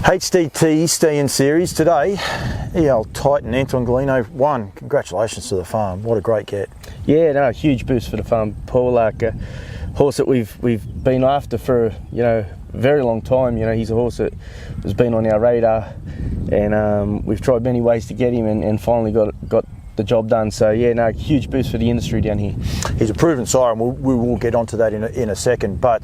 HDT Stallion Series today. EL Titan Anton Golino won. Congratulations to the farm. What a great get. Yeah, no, huge boost for the farm, Paul. Like a horse that we've been after for a very long time. He's a horse that has been on our radar, and we've tried many ways to get him, and finally got the job done. So yeah, no, huge boost for the industry down here. He's a proven sire, and we will get onto that in a second. But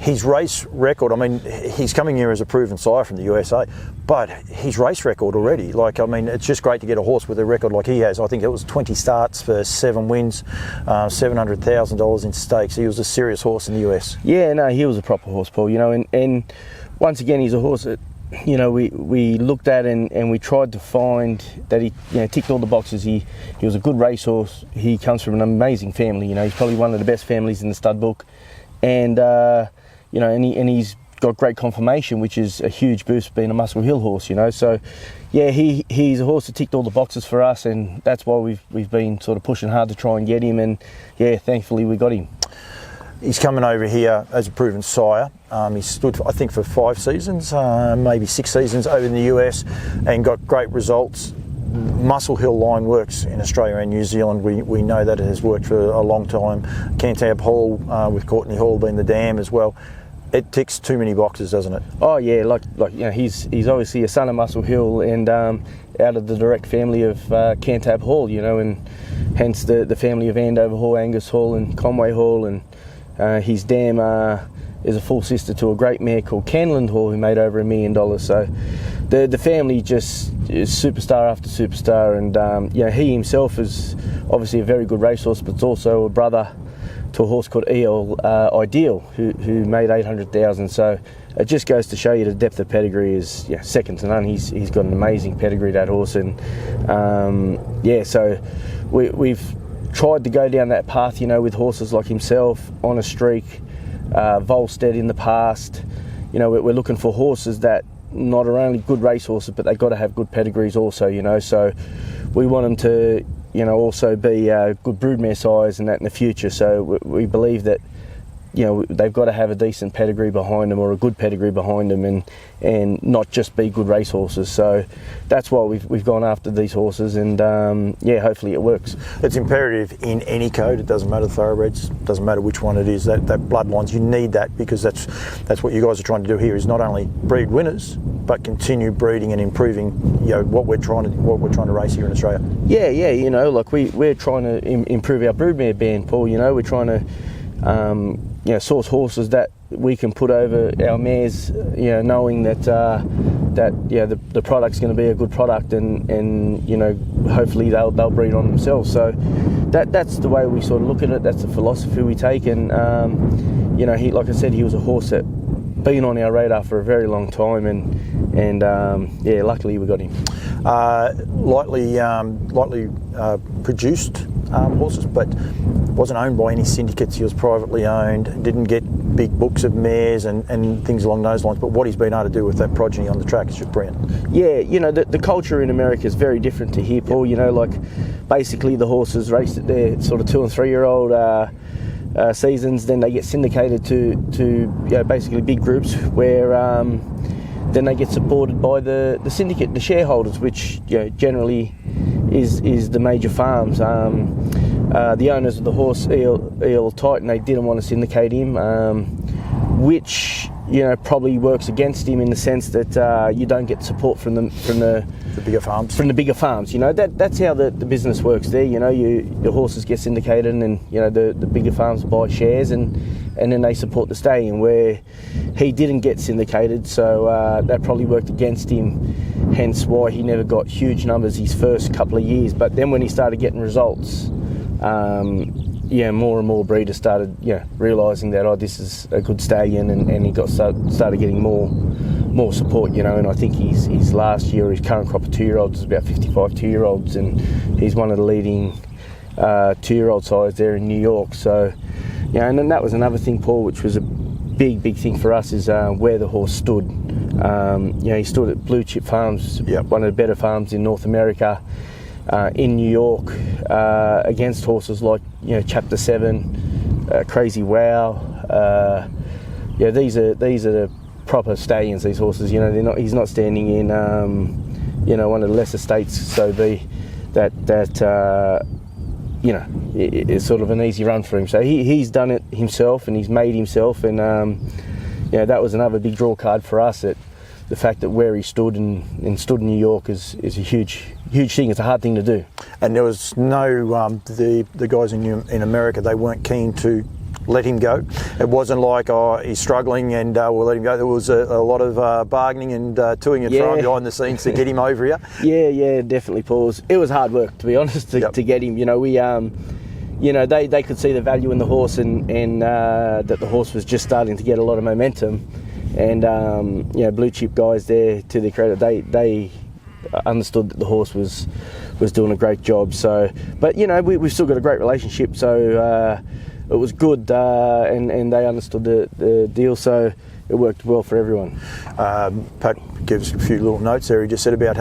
his race record, I mean, he's coming here as a proven sire from the USA, but his race record already, it's just great to get a horse with a record like he has. I think it was 20 starts for 7 wins, $700,000 in stakes. He was a serious horse in the US. Yeah, no, he was a proper horse, Paul, and once again, he's a horse that, we looked at and we tried to find that he ticked all the boxes. He was a good racehorse. He comes from an amazing family. He's probably one of the best families in the stud book, and and he's got great conformation, which is a huge boost being a Muscle Hill horse, So, yeah, he's a horse that ticked all the boxes for us, and that's why we've been sort of pushing hard to try and get him, and yeah, thankfully we got him. He's coming over here as a proven sire. He stood, I think, for 5 seasons, maybe 6 seasons over in the US, and got great results. Muscle Hill line works in Australia and New Zealand. We know that it has worked for a long time. Campbells Hall, with Courtney Hall being the dam as well. It ticks too many boxes, doesn't it? Oh yeah, he's obviously a son of Muscle Hill, and out of the direct family of Campbells Hall, and hence the family of Andover Hall, Angus Hall, and Conway Hall, and his dam is a full sister to a great mare called Canland Hall, who made over $1 million. So the family just is superstar after superstar, and he himself is obviously a very good racehorse, but it's also a brother to a horse called EL Ideal, who made $800,000. So it just goes to show you the depth of pedigree is second to none. He's got an amazing pedigree, that horse, and so we've tried to go down that path, with horses like himself, On a Streak, Volstead in the past. We're looking for horses that not are only good racehorses, but they've got to have good pedigrees also, So we want them to also be good broodmare sires and that in the future. So we believe that they've got to have a decent pedigree behind them, or a good pedigree behind them, and not just be good racehorses. So that's why we've gone after these horses, and hopefully it works. It's imperative in any code. It doesn't matter the thoroughbreds, doesn't matter which one it is. That bloodlines, you need that, because that's what you guys are trying to do here, is not only breed winners, but continue breeding and improving what we're trying to race here in Australia. We're trying to improve our broodmare band, Paul. We're trying to source horses that we can put over our mares, knowing that the product's going to be a good product, and hopefully they'll breed on themselves. So that's the way we sort of look at it. That's the philosophy we take, and he, like I said, he was a horse that been on our radar for a very long time, and luckily we got him. Lightly produced horses, but wasn't owned by any syndicates. He was privately owned, didn't get big books of mares and things along those lines, but what he's been able to do with that progeny on the track is just brilliant. Yeah, the culture in America is very different to here, Paul. Basically the horses raced at their sort of 2 and 3 year old seasons, then they get syndicated to basically big groups where then they get supported by the syndicate, the shareholders, which generally is the major farms. The owners of the horse, EL Titan, they didn't want to syndicate him, which probably works against him in the sense that you don't get support from the bigger farms. From the bigger farms, that's how the business works there. Your horses get syndicated, and the bigger farms buy shares, and then they support the stallion. Where he didn't get syndicated, so that probably worked against him. Hence why he never got huge numbers his first couple of years. But then when he started getting results, more and more breeders started realising that this is a good stallion, and he started getting more support, and I think his last year, his current crop of 2-year-olds is about 55 2-year-olds, and he's one of the leading 2-year-old sires there in New York. So and then that was another thing, Paul, which was a big thing for us, is where the horse stood. He stood at Blue Chip Farms, one of the better farms in North America, in New York, against horses like Chapter 7, Crazy Wow. These are the proper stallions. These horses, you know, they're not. He's not standing in, you know, one of the lesser states. So you know, it's sort of an easy run for him. So he's done it himself, and he's made himself, and you know, that was another big draw card for us. That the fact that where he stood and stood in New York is a huge thing. It's a hard thing to do. And there was no the guys in America, they weren't keen to let him go. It wasn't like, oh, he's struggling and we'll let him go. There was a lot of bargaining and toing and throwing behind the sines to get him over here. Yeah, definitely, Paul. It was hard work, to be honest, to get him. You know, we you know, they could see the value in the horse, and that the horse was just starting to get a lot of momentum. And you know, blue chip guys there, to their credit, they understood that the horse was doing a great job. So, but you know, we've still got a great relationship. So it was good, and they understood the deal. So it worked well for everyone. Pat gives a few little notes there. He just said about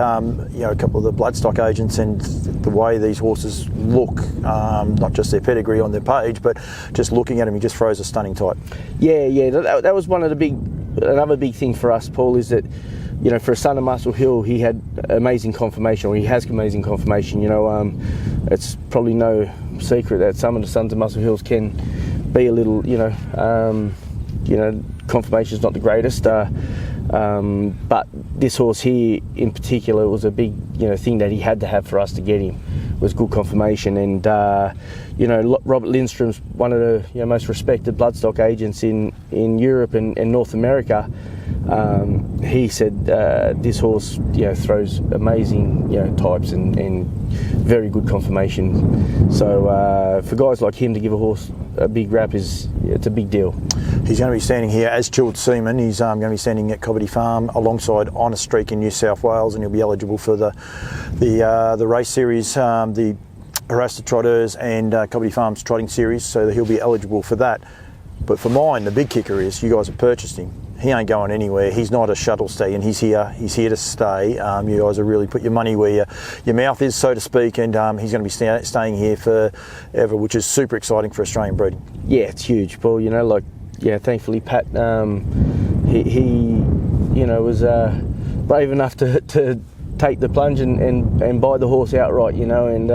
you know, a couple of the bloodstock agents and the way these horses look, not just their pedigree on their page, but just looking at them, he just throws a stunning type. Yeah, that was one of another big thing for us, Paul, is that, you know, for a son of Muscle Hill, he had amazing conformation, or he has amazing conformation. You know, it's probably no secret that some of the sons of Muscle Hills can be a little, you know, conformation is not the greatest. But this horse here in particular was a big, you know, thing that he had to have for us to get him, was good conformation. And you know, Robert Lindstrom's one of the, you know, most respected bloodstock agents in Europe and North America. He said this horse, you know, throws amazing, you know, types and very good conformation. So for guys like him to give a horse a big rap it's a big deal. He's going to be standing here as chilled seaman. He's going to be standing at Cobbitty Farm alongside On a Streak in New South Wales, and he'll be eligible for the race series, the Haras Trotteurs and Cobbitty Farm's trotting series. So he'll be eligible for that. But for mine, the big kicker is you guys have purchased him. He ain't going anywhere. He's not a shuttle stallion. He's here. He's here to stay. You guys have really put your money where your mouth is, so to speek, and he's going to be staying here forever, which is super exciting for Australian breeding. Yeah, it's huge, Paul. You know, like, yeah, thankfully Pat, he you know, was brave enough to take the plunge and buy the horse outright. You know, and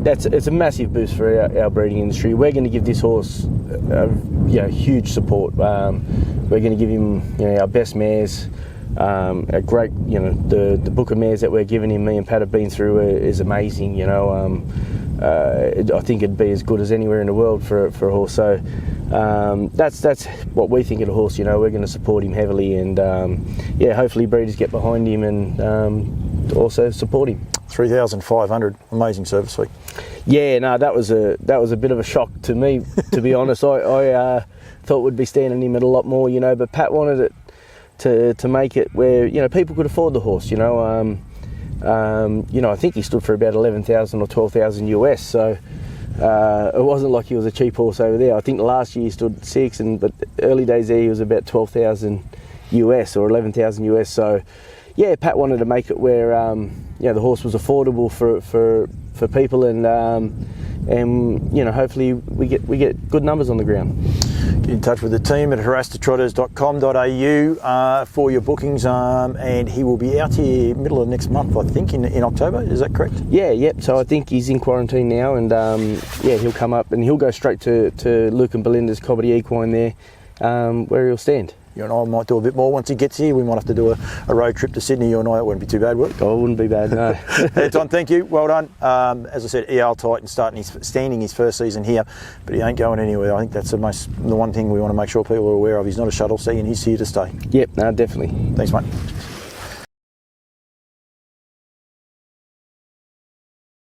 it's a massive boost for our breeding industry. We're going to give this horse you know, huge support. We're going to give him, you know, our best mares. A great, you know, the book of mares that we're giving him, me and Pat have been through, is amazing. You know, I think it'd be as good as anywhere in the world for a horse. So that's what we think of the horse. You know, we're going to support him heavily, and yeah, hopefully breeders get behind him and also support him. 3,500, amazing service fee. Yeah, no, that was a bit of a shock to me, to be honest. I thought we'd be standing him at a lot more, you know, but Pat wanted it to make it where, you know, people could afford the horse. You know, you know, I think he stood for about 11,000 or 12,000 US. So it wasn't like he was a cheap horse over there. I think last year he stood 6, but early days there he was about 12,000 US or 11,000 US. So yeah, Pat wanted to make it where you know, the horse was affordable for people, and you know, hopefully we get good numbers on the ground. Get in touch with the team at harastotrotters.com.au for your bookings, and he will be out here middle of next month, I think, in October. Is that correct? Yeah, yep. So I think he's in quarantine now, and yeah, he'll come up and he'll go straight to Luke and Belinda's Cobbitty Equine there, where he'll stand. You and I might do a bit more once he gets here. We might have to do a road trip to Sydney, you and I. It wouldn't be too bad, would it? Oh, it wouldn't be bad, no. Anton, thank you. Well done. As I said, EL Titan standing his first season here, but he ain't going anywhere. I think that's the one thing we want to make sure people are aware of. He's not a shuttle stallion. He's here to stay. Yep, no, definitely. Thanks, mate.